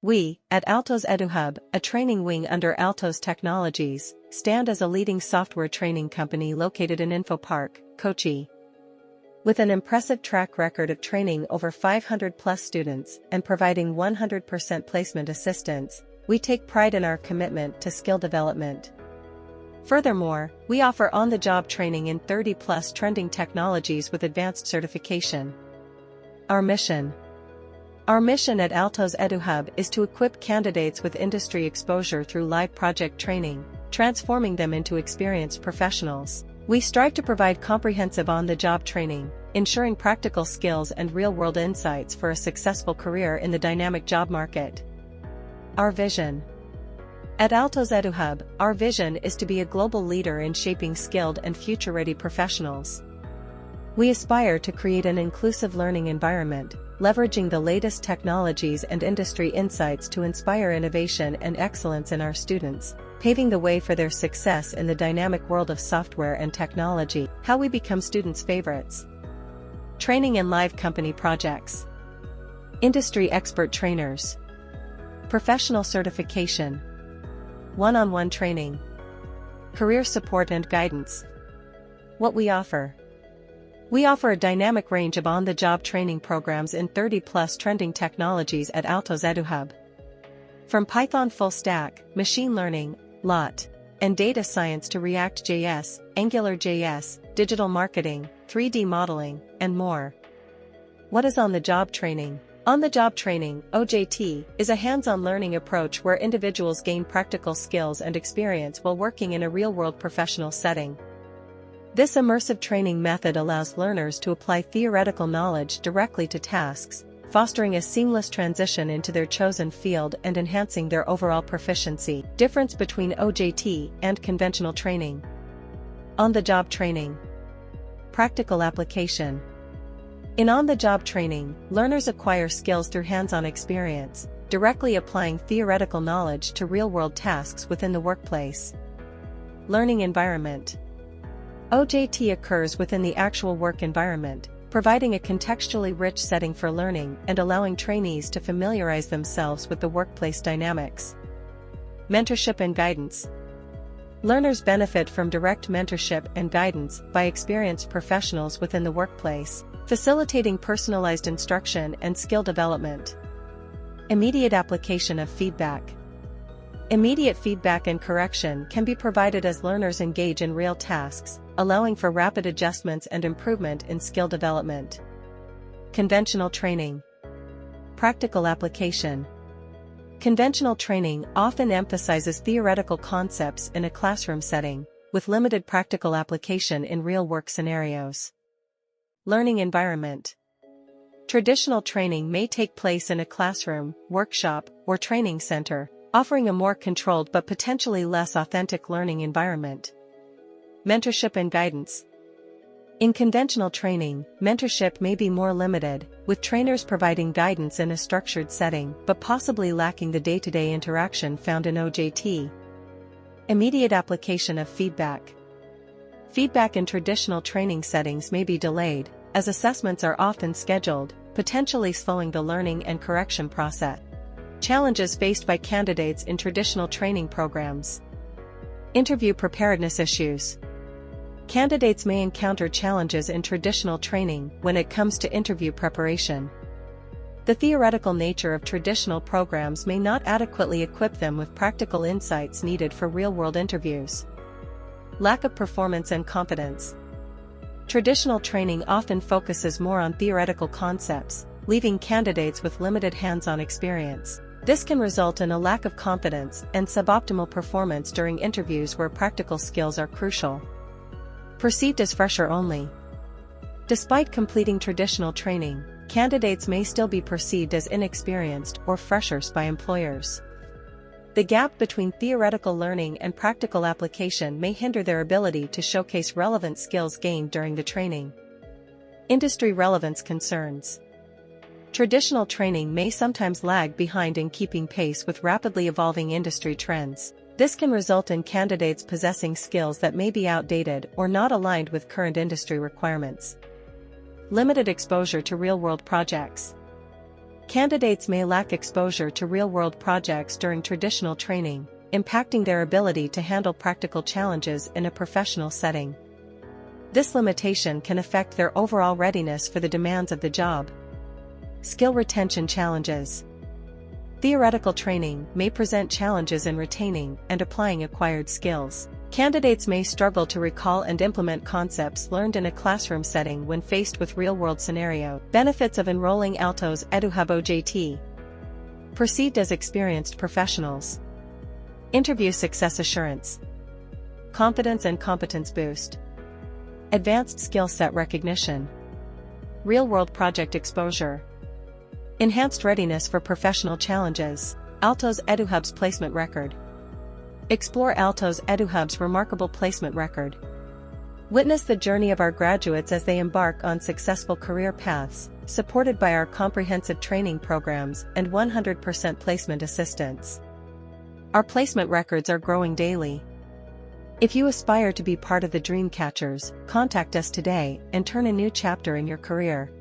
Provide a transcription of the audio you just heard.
We, at Altos EduHub, a training wing under Altos Technologies, stand as a leading software training company located in Info Park, Kochi. With an impressive track record of training over 500+ students and providing 100% placement assistance, we take pride in our commitment to skill development. Furthermore, we offer on-the-job training in 30+ trending technologies with advanced certification. Our mission at Altos EduHub is to equip candidates with industry exposure through live project training, transforming them into experienced professionals. We strive to provide comprehensive on-the-job training, ensuring practical skills and real-world insights for a successful career in the dynamic job market. Our vision. At Altos EduHub, our vision is to be a global leader in shaping skilled and future-ready professionals. We aspire to create an inclusive learning environment, leveraging the latest technologies and industry insights to inspire innovation and excellence in our students, paving the way for their success in the dynamic world of software and technology. How we become students' favorites. Training and live company projects. Industry expert trainers. Professional certification. One-on-one training. Career support and guidance. What we offer. We offer a dynamic range of on-the-job training programs in 30+ trending technologies at Altos EduHub. From Python full stack, machine learning, LOT, and data science to React.js, AngularJS, digital marketing, 3D modeling, and more. What is on-the-job training? On-the-job training, OJT, is a hands-on learning approach where individuals gain practical skills and experience while working in a real-world professional setting. This immersive training method allows learners to apply theoretical knowledge directly to tasks, fostering a seamless transition into their chosen field and enhancing their overall proficiency. Difference between OJT and conventional training. On-the-job training. Practical application. In on-the-job training, learners acquire skills through hands-on experience, directly applying theoretical knowledge to real-world tasks within the workplace. Learning environment. OJT occurs within the actual work environment, providing a contextually rich setting for learning and allowing trainees to familiarize themselves with the workplace dynamics. Mentorship and guidance. Learners benefit from direct mentorship and guidance by experienced professionals within the workplace, facilitating personalized instruction and skill development. Immediate application of feedback. Immediate feedback and correction can be provided as learners engage in real tasks, allowing for rapid adjustments and improvement in skill development. Conventional training. Practical application. Conventional training often emphasizes theoretical concepts in a classroom setting, with limited practical application in real work scenarios. Learning environment. Traditional training may take place in a classroom, workshop, or training center, offering a more controlled but potentially less authentic learning environment. Mentorship and guidance. In conventional training, mentorship may be more limited, with trainers providing guidance in a structured setting but possibly lacking the day-to-day interaction found in OJT. Immediate application of feedback. Feedback in traditional training settings may be delayed, as assessments are often scheduled, potentially slowing the learning and correction process. Challenges faced by candidates in traditional training programs. Interview preparedness issues. Candidates may encounter challenges in traditional training when it comes to interview preparation. The theoretical nature of traditional programs may not adequately equip them with practical insights needed for real-world interviews. Lack of performance and confidence. Traditional training often focuses more on theoretical concepts, leaving candidates with limited hands-on experience. This can result in a lack of confidence and suboptimal performance during interviews where practical skills are crucial. Perceived as fresher only. Despite completing traditional training, candidates may still be perceived as inexperienced or freshers by employers. The gap between theoretical learning and practical application may hinder their ability to showcase relevant skills gained during the training. Industry relevance concerns. Traditional training may sometimes lag behind in keeping pace with rapidly evolving industry trends. This can result in candidates possessing skills that may be outdated or not aligned with current industry requirements. Limited exposure to real-world projects. Candidates may lack exposure to real-world projects during traditional training, impacting their ability to handle practical challenges in a professional setting. This limitation can affect their overall readiness for the demands of the job. Skill retention challenges. Theoretical training may present challenges in retaining and applying acquired skills. Candidates may struggle to recall and implement concepts learned in a classroom setting when faced with real-world scenarios. Benefits of enrolling Altos EduHub OJT. Perceived as experienced professionals. Interview success assurance. Confidence and competence boost. Advanced skill set recognition. Real-world project exposure. Enhanced readiness for professional challenges. Altos EduHub's placement record. Explore Altos EduHub's remarkable placement record. Witness the journey of our graduates as they embark on successful career paths, supported by our comprehensive training programs and 100% placement assistance. Our placement records are growing daily. If you aspire to be part of the dream catchers, contact us today and turn a new chapter in your career.